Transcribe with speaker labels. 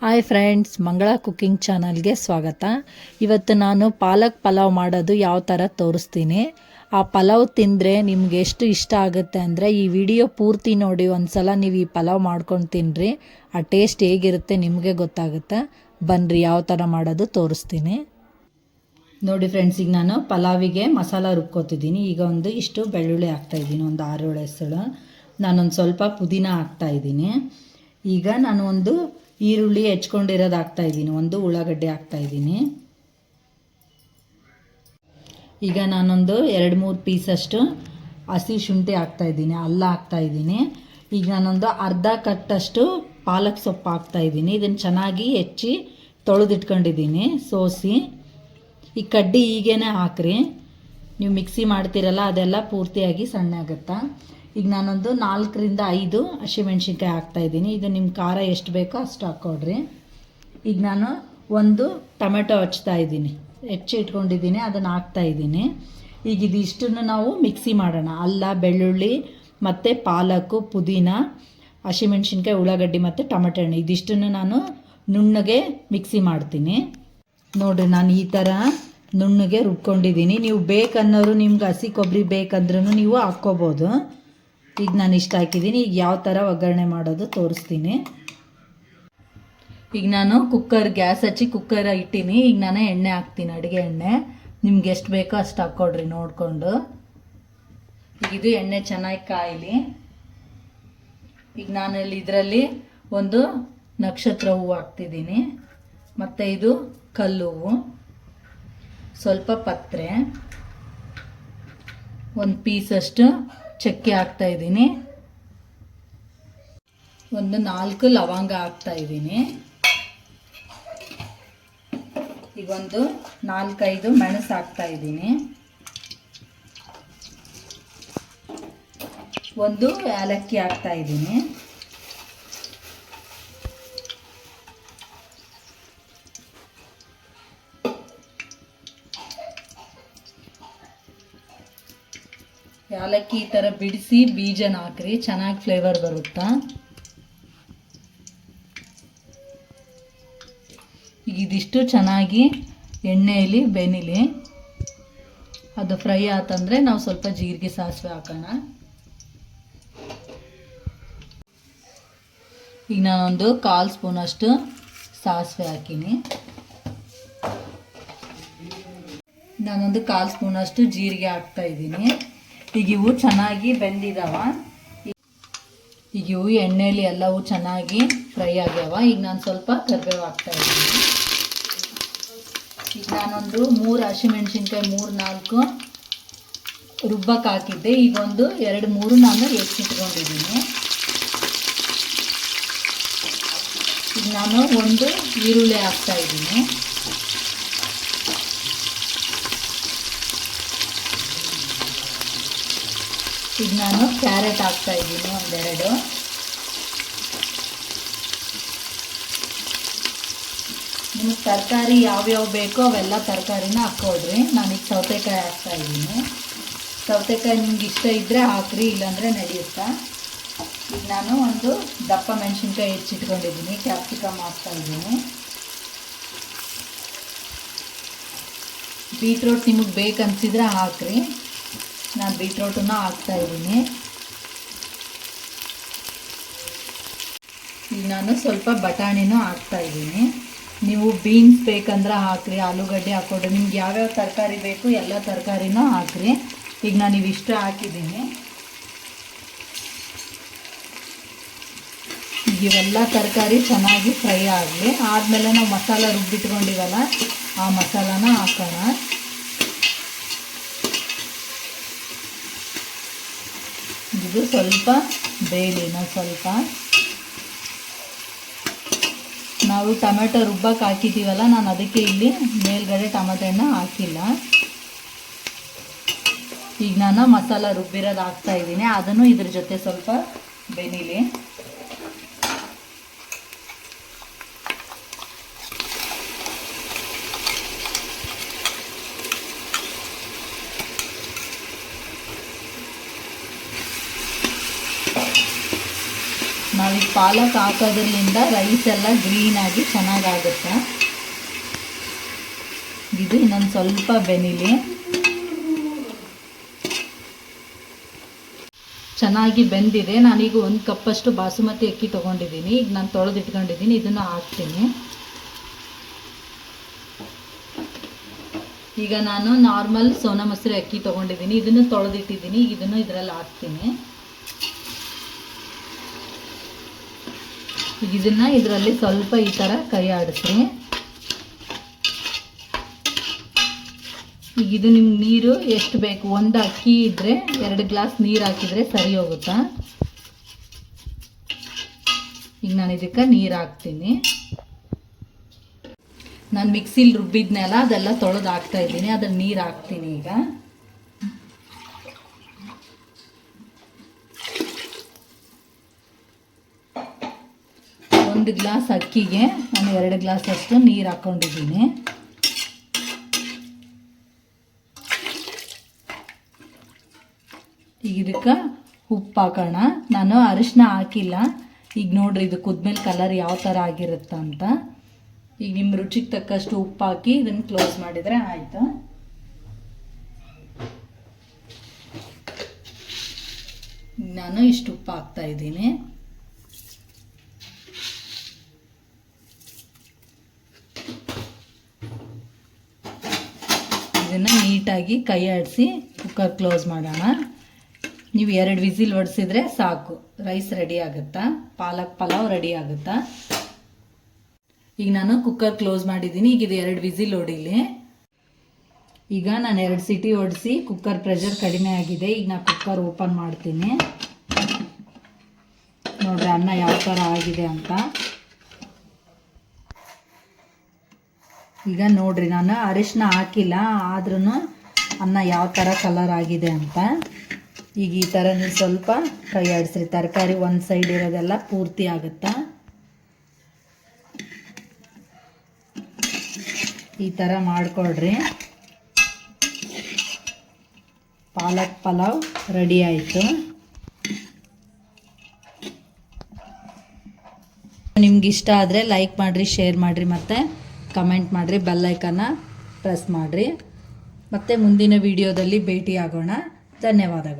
Speaker 1: Hi friends, ಮಂಗಳ cooking ಚಾನಲ್ಗೆ ಸ್ವಾಗತ. ಇವತ್ತು ನಾನು ಪಾಲಕ್ ಪಲಾವ್ ಮಾಡೋದು ಯಾವ ಥರ ತೋರಿಸ್ತೀನಿ. ಆ ಪಲಾವ್ ತಿಂದರೆ ನಿಮ್ಗೆ ಎಷ್ಟು ಇಷ್ಟ ಆಗುತ್ತೆ ಅಂದರೆ ಈ ವಿಡಿಯೋ ಪೂರ್ತಿ ನೋಡಿ. ಒಂದ್ಸಲ ನೀವು ಈ ಪಲಾವ್ ಮಾಡ್ಕೊಂಡು ತಿನ್ನಿರಿ, ಆ ಟೇಸ್ಟ್ ಹೇಗಿರುತ್ತೆ ನಿಮಗೆ ಗೊತ್ತಾಗುತ್ತೆ. ಬನ್ನಿರಿ ಯಾವ ಥರ ಮಾಡೋದು ತೋರಿಸ್ತೀನಿ. ನೋಡಿ ಫ್ರೆಂಡ್ಸ್, ಈಗ ನಾನು ಪಲಾವಿಗೆ ಮಸಾಲ ರುಬ್ಕೋತಿದ್ದೀನಿ. ಈಗ ಇಷ್ಟು ಬೆಳ್ಳುಳ್ಳಿ ಹಾಕ್ತಾಯಿದ್ದೀನಿ, ಒಂದು 6-7 ಹೆಸರು. ನಾನೊಂದು ಸ್ವಲ್ಪ ಪುದೀನ ಹಾಕ್ತಾಯಿದ್ದೀನಿ. ಈಗ ನಾನು ಒಂದು ಈರುಳ್ಳಿ ಹೆಚ್ಕೊಂಡಿರೋದು ಹಾಕ್ತಾಯಿದ್ದೀನಿ, ಒಂದು ಉಳ್ಳಾಗಡ್ಡೆ ಹಾಕ್ತಾಯಿದ್ದೀನಿ. ಈಗ ನಾನೊಂದು 2-3 ಪೀಸಷ್ಟು ಹಸಿ ಶುಂಠಿ ಹಾಕ್ತಾಯಿದ್ದೀನಿ, ಅಲ್ಲ ಹಾಕ್ತಾಯಿದ್ದೀನಿ. ಈಗ ನಾನೊಂದು ಅರ್ಧ ಕಟ್ಟಷ್ಟು ಪಾಲಕ್ ಸೊಪ್ಪು ಹಾಕ್ತಾಯಿದ್ದೀನಿ. ಇದನ್ನು ಚೆನ್ನಾಗಿ ಹೆಚ್ಚಿ ತೊಳೆದಿಟ್ಕೊಂಡಿದ್ದೀನಿ, ಸೋಸಿ. ಈ ಕಡ್ಡಿ ಹೀಗೇ ಹಾಕ್ರಿ, ನೀವು ಮಿಕ್ಸಿ ಮಾಡ್ತೀರಲ್ಲ ಅದೆಲ್ಲ ಪೂರ್ತಿಯಾಗಿ ಸಣ್ಣ ಆಗುತ್ತಾ. ಈಗ ನಾನೊಂದು 4-5 ಹಸಿಮೆಣ್ಸಿನ್ಕಾಯಿ ಹಾಕ್ತಾಯಿದ್ದೀನಿ. ಇದು ನಿಮ್ಮ ಖಾರ ಎಷ್ಟು ಬೇಕೋ ಅಷ್ಟು ಹಾಕ್ಕೊಡ್ರಿ. ಈಗ ನಾನು ಒಂದು ಟೊಮೆಟೊ ಹೆಚ್ಚಿ ಇಟ್ಕೊಂಡಿದ್ದೀನಿ, ಅದನ್ನು ಹಾಕ್ತಾಯಿದ್ದೀನಿ. ಈಗ ಇದಿಷ್ಟನ್ನು ನಾವು ಮಿಕ್ಸಿ ಮಾಡೋಣ. ಅಲ್ಲ, ಬೆಳ್ಳುಳ್ಳಿ ಮತ್ತು ಪಾಲಕ್ಕು, ಪುದೀನ, ಹಸಿಮೆಣ್ಸಿನ್ಕಾಯಿ, ಉಳ್ಳಾಗಡ್ಡಿ ಮತ್ತು ಟೊಮೆಟೊ ಹಣ್ಣು ಇದಿಷ್ಟನ್ನು ನಾನು ನುಣ್ಣಗೆ ಮಿಕ್ಸಿ ಮಾಡ್ತೀನಿ. ನೋಡಿರಿ, ನಾನು ಈ ಥರ ನುಣ್ಣಗೆ ರುಬ್ಕೊಂಡಿದ್ದೀನಿ. ನೀವು ಬೇಕನ್ನೋರು, ನಿಮ್ಗೆ ಹಸಿ ಕೊಬ್ಬರಿ ಬೇಕಂದ್ರೂ ನೀವು ಹಾಕ್ಕೋಬೋದು. ಈಗ ನಾನು ಇಷ್ಟ ಹಾಕಿದ್ದೀನಿ. ಈಗ ಯಾವ ಥರ ಒಗ್ಗರಣೆ ಮಾಡೋದು ತೋರಿಸ್ತೀನಿ. ಈಗ ನಾನು ಗ್ಯಾಸ್ ಹಚ್ಚಿ ಕುಕ್ಕರ್ ಇಟ್ಟೀನಿ. ಈಗ ನಾನು ಎಣ್ಣೆ ಹಾಕ್ತೀನಿ, ಅಡುಗೆ ಎಣ್ಣೆ. ನಿಮ್ಗೆ ಎಷ್ಟು ಬೇಕೋ ಅಷ್ಟು ಹಾಕ್ಕೊಡ್ರಿ ನೋಡಿಕೊಂಡು. ಈಗ ಇದು ಎಣ್ಣೆ ಚೆನ್ನಾಗಿ ಕಾಯಲಿ. ಈಗ ನಾನಲ್ಲಿ ಇದರಲ್ಲಿ ಒಂದು ನಕ್ಷತ್ರ ಹೂವು ಹಾಕ್ತಿದ್ದೀನಿ, ಮತ್ತು ಇದು ಕಲ್ಲು ಹೂವು, ಸ್ವಲ್ಪ ಪತ್ರೆ, ಒಂದು ಪೀಸಷ್ಟು ಚಕ್ಕೆ ಹಾಕ್ತಾಯಿದ್ದೀನಿ, ಒಂದು 4 ಲವಂಗ ಹಾಕ್ತಾಯಿದ್ದೀನಿ. ಈಗ ಒಂದು 4-5 ಮೆಣಸು ಹಾಕ್ತಾಯಿದ್ದೀನಿ, ಒಂದು ಏಲಕ್ಕಿ ಹಾಕ್ತಾಯಿದ್ದೀನಿ. ಏಲಕ್ಕಿ ಈ ಥರ ಬಿಡಿಸಿ ಬೀಜನ ಹಾಕ್ರಿ, ಚೆನ್ನಾಗಿ ಫ್ಲೇವರ್ ಬರುತ್ತಾ. ಈಗ ಇದಿಷ್ಟು ಚೆನ್ನಾಗಿ ಎಣ್ಣೆಯಲ್ಲಿ ಬೆನಿಲಿ. ಅದು ಫ್ರೈ ಆತಂದರೆ ನಾವು ಸ್ವಲ್ಪ ಜೀರಿಗೆ ಸಾಸಿವೆ ಹಾಕೋಣ. ಈಗ ನಾನೊಂದು 1/4 ಸ್ಪೂನಷ್ಟು ಸಾಸಿವೆ ಹಾಕೀನಿ. ನಾನೊಂದು 1/4 ಸ್ಪೂನಷ್ಟು ಜೀರಿಗೆ ಹಾಕ್ತಾಯಿದ್ದೀನಿ. ಈಗ ಇವು ಚೆನ್ನಾಗಿ ಬೆಂದಿದ್ದಾವ. ಈಗ ಇವು ಎಣ್ಣೆಯಲ್ಲಿ ಎಲ್ಲವೂ ಚೆನ್ನಾಗಿ ಫ್ರೈ ಆಗ್ಯಾವ. ಈಗ ನಾನು ಸ್ವಲ್ಪ ಕರಿಬೇವು ಹಾಕ್ತಾಯಿದ್ದೀನಿ. ಈಗ ನಾನೊಂದು 3 ಹಸಿಮೆಣ್ಸಿನ್ಕಾಯಿ 3-4 ರುಬ್ಬಕ್ಕೆ ಹಾಕಿದ್ದೆ. ಈಗ ಒಂದು 2-3 ನಾನು ಹೆಚ್ಚಿಟ್ಕೊಂಡಿದ್ದೀನಿ. ಈಗ ನಾನು ಒಂದು ಈರುಳ್ಳಿ ಹಾಕ್ತಾಯಿದ್ದೀನಿ. ಈಗ ನಾನು ಕ್ಯಾರೆಟ್ ಹಾಕ್ತಾಯಿದ್ದೀನಿ, 1-2. ನಿಮಗೆ ತರಕಾರಿ ಯಾವ್ಯಾವ ಬೇಕೋ ಅವೆಲ್ಲ ತರಕಾರಿನ ಹಾಕ್ಕೊಡ್ರಿ. ನಾನೀಗ ಸೌತೆಕಾಯಿ ಹಾಕ್ತಾಯಿದ್ದೀನಿ. ಸೌತೆಕಾಯಿ ನಿಮ್ಗೆ ಇಷ್ಟ ಇದ್ದರೆ ಹಾಕ್ರಿ, ಇಲ್ಲಾಂದರೆ ನಡೆಯುತ್ತಾ. ಈಗ ನಾನು ಒಂದು ದಪ್ಪ ಮೆಣಸಿನ್ಕಾಯಿ ಹೆಚ್ಚಿಟ್ಕೊಂಡಿದ್ದೀನಿ, ಕ್ಯಾಪ್ಸಿಕಮ್ ಹಾಕ್ತಾಯಿದ್ದೀನಿ. ಬೀಟ್ರೋಟ್ ನಿಮಗೆ ಬೇಕನ್ಸಿದ್ರೆ ಹಾಕ್ರಿ, ನಾನು ಬೀಟ್ರೋಟನ್ನು ಹಾಕ್ತಾಯಿದ್ದೀನಿ. ಈಗ ನಾನು ಸ್ವಲ್ಪ ಬಟಾಣಿನೂ ಹಾಕ್ತಾಯಿದ್ದೀನಿ. ನೀವು ಬೀನ್ಸ್ ಬೇಕಂದ್ರೆ ಹಾಕ್ರಿ, ಆಲೂಗಡ್ಡೆ ಹಾಕ್ಕೊಡ್ರಿ, ನಿಮ್ಗೆ ಯಾವ್ಯಾವ ತರಕಾರಿ ಬೇಕು ಎಲ್ಲ ತರಕಾರಿನೂ ಹಾಕ್ರಿ. ಈಗ ನಾನು ಇವಿಷ್ಟು ಹಾಕಿದ್ದೀನಿ. ಈಗ ಇವೆಲ್ಲ ತರಕಾರಿ ಚೆನ್ನಾಗಿ ಫ್ರೈ ಆಗಲಿ. ಆದಮೇಲೆ ನಾವು ಮಸಾಲ ರುಬ್ಬಿಟ್ಕೊಂಡಿವಲ್ಲ, ಆ ಮಸಾಲಾನ ಹಾಕೋಣ. ಇದು ಸ್ವಲ್ಪ ಬೇಯಲಿನ ಸ್ವಲ್ಪ. ನಾವು ಟೊಮೆಟೊ ರುಬ್ಬಕ್ಕೆ ಹಾಕಿದ್ದೀವಲ್ಲ, ನಾನು ಅದಕ್ಕೆ ಇಲ್ಲಿ ಮೇಲ್ಗಡೆ ಟೊಮೆಟೊ ಹಣ್ಣು ಹಾಕಿಲ್ಲ. ಈಗ ನಾನು ಮಸಾಲ ರುಬ್ಬಿರೋದು ಹಾಕ್ತಾಯಿದ್ದೀನಿ, ಅದನ್ನು ಇದ್ರ ಜೊತೆ ಸ್ವಲ್ಪ ಬೆನಿಲಿ. ನಾವೀಗ ಪಾಲಕ್ ಹಾಕೋದ್ರಿಂದ ರೈಸ್ ಎಲ್ಲ ಗ್ರೀನಾಗಿ ಚೆನ್ನಾಗಾಗುತ್ತೆ. ಇದು ಇನ್ನೊಂದು ಸ್ವಲ್ಪ ಬೆನಿಲಿ. ಚೆನ್ನಾಗಿ ಬೆಂದಿದೆ. ನಾನೀಗ 1 ಕಪ್ಪಷ್ಟು ಬಾಸುಮತಿ ಅಕ್ಕಿ ತೊಗೊಂಡಿದ್ದೀನಿ. ಈಗ ನಾನು ತೊಳೆದಿಟ್ಕೊಂಡಿದ್ದೀನಿ, ಇದನ್ನು ಹಾಕ್ತೀನಿ. ಈಗ ನಾನು ನಾರ್ಮಲ್ ಸೋನಾ ಮಸೂರಿ ಅಕ್ಕಿ ತೊಗೊಂಡಿದ್ದೀನಿ, ಇದನ್ನು ತೊಳೆದಿಟ್ಟಿದ್ದೀನಿ. ಈಗ ಇದನ್ನು ಇದರಲ್ಲಿ ಹಾಕ್ತೀನಿ. ಈಗ ಇದನ್ನು ಇದರಲ್ಲಿ ಸ್ವಲ್ಪ ಈ ಥರ ಕೈ ಆಡಿಸ್ರಿ. ಈಗ ಇದು ನಿಮ್ಗೆ ನೀರು ಎಷ್ಟು ಬೇಕು, 1 ಅಕ್ಕಿ ಇದ್ದರೆ 2 ಗ್ಲಾಸ್ ನೀರು ಹಾಕಿದರೆ ಸರಿ ಹೋಗುತ್ತಾ. ಈಗ ನಾನು ಇದಕ್ಕೆ ನೀರು ಹಾಕ್ತೀನಿ. ನಾನು ಮಿಕ್ಸಿಲಿ ರುಬ್ಬಿದ್ನೆಲ್ಲ ಅದೆಲ್ಲ ತೊಳೆದು ಹಾಕ್ತಾ ಇದ್ದೀನಿ. ಅದ್ರಲ್ಲಿ ನೀರು ಹಾಕ್ತೀನಿ. ಈಗ 1 ಗ್ಲಾಸ್ ಅಕ್ಕಿಗೆ ನಾನು 2 ಗ್ಲಾಸ್ ಅಷ್ಟು ನೀರು ಹಾಕ್ಕೊಂಡಿದ್ದೀನಿ. ಈಗ ಇದಕ್ಕೆ ಉಪ್ಪು ಹಾಕೋಣ. ನಾನು ಅರಿಶಿನ ಹಾಕಿಲ್ಲ. ಈಗ ನೋಡ್ರಿ ಇದು ಕುದ್ಮೇಲೆ ಕಲರ್ ಯಾವ ಥರ ಆಗಿರುತ್ತೆ ಅಂತ. ಈಗ ನಿಮ್ಮ ರುಚಿಗೆ ತಕ್ಕಷ್ಟು ಉಪ್ಪು ಹಾಕಿ ಇದನ್ನು ಕ್ಲೋಸ್ ಮಾಡಿದರೆ ಆಯಿತು. ನಾನು ಇಷ್ಟು ಉಪ್ಪು ಹಾಕ್ತಾ ಇದ್ದೀನಿ. ಇದನ್ನು ನೀಟಾಗಿ ಕೈ ಆಡಿಸಿ ಕುಕ್ಕರ್ ಕ್ಲೋಸ್ ಮಾಡೋಣ. ನೀವು 2 ವಿಸಿಲ್ ಹೊಡೆಸಿದ್ರೆ ಸಾಕು, ರೈಸ್ ರೆಡಿ ಆಗುತ್ತಾ, ಪಾಲಕ್ ಪಲಾವ್ ರೆಡಿ ಆಗುತ್ತಾ. ಈಗ ನಾನು ಕುಕ್ಕರ್ ಕ್ಲೋಸ್ ಮಾಡಿದ್ದೀನಿ. ಈಗ ಇದು 2 ವಿಸಿಲ್ ಹೊಡಿಲಿ. ಈಗ ನಾನು 2 ಸಿಟಿ ಹೊಡಿಸಿ ಕುಕ್ಕರ್ ಪ್ರೆಷರ್ ಕಡಿಮೆ ಆಗಿದೆ. ಈಗ ನಾನು ಕುಕ್ಕರ್ ಓಪನ್ ಮಾಡ್ತೀನಿ. ನೋಡ್ರಿ ಅನ್ನ ಯಾವ ಥರ ಆಗಿದೆ ಅಂತ. ಈಗ ನೋಡ್ರಿ ನಾನು ಅರಿಶಿನ ಹಾಕಿಲ್ಲ, ಆದ್ರೂ ಅನ್ನ ಯಾವ ಥರ ಕಲರ್ ಆಗಿದೆ ಅಂತ. ಈಗ ಈ ಥರ ನೀವು ಸ್ವಲ್ಪ ಕೈ ಆಡಿಸ್ರಿ. ತರಕಾರಿ ಒಂದು ಸೈಡ್ ಇರೋದೆಲ್ಲ ಪೂರ್ತಿ ಆಗುತ್ತಾ. ಈ ಥರ ಮಾಡಿಕೊಡ್ರಿ. ಪಾಲಕ್ ಪಲಾವ್ ರೆಡಿ ಆಯಿತು. ನಿಮ್ಗೆ ಇಷ್ಟ ಆದರೆ ಲೈಕ್ ಮಾಡಿರಿ, ಶೇರ್ ಮಾಡಿರಿ, ಮತ್ತು ಕಮೆಂಟ್ ಮಾಡಿರಿ, ಬೆಲ್ ಐಕನ್ನ ಪ್ರೆಸ್ ಮಾಡಿರಿ. ಮತ್ತು ಮುಂದಿನ ವಿಡಿಯೋದಲ್ಲಿ ಭೇಟಿ ಆಗೋಣ. ಧನ್ಯವಾದಗಳು.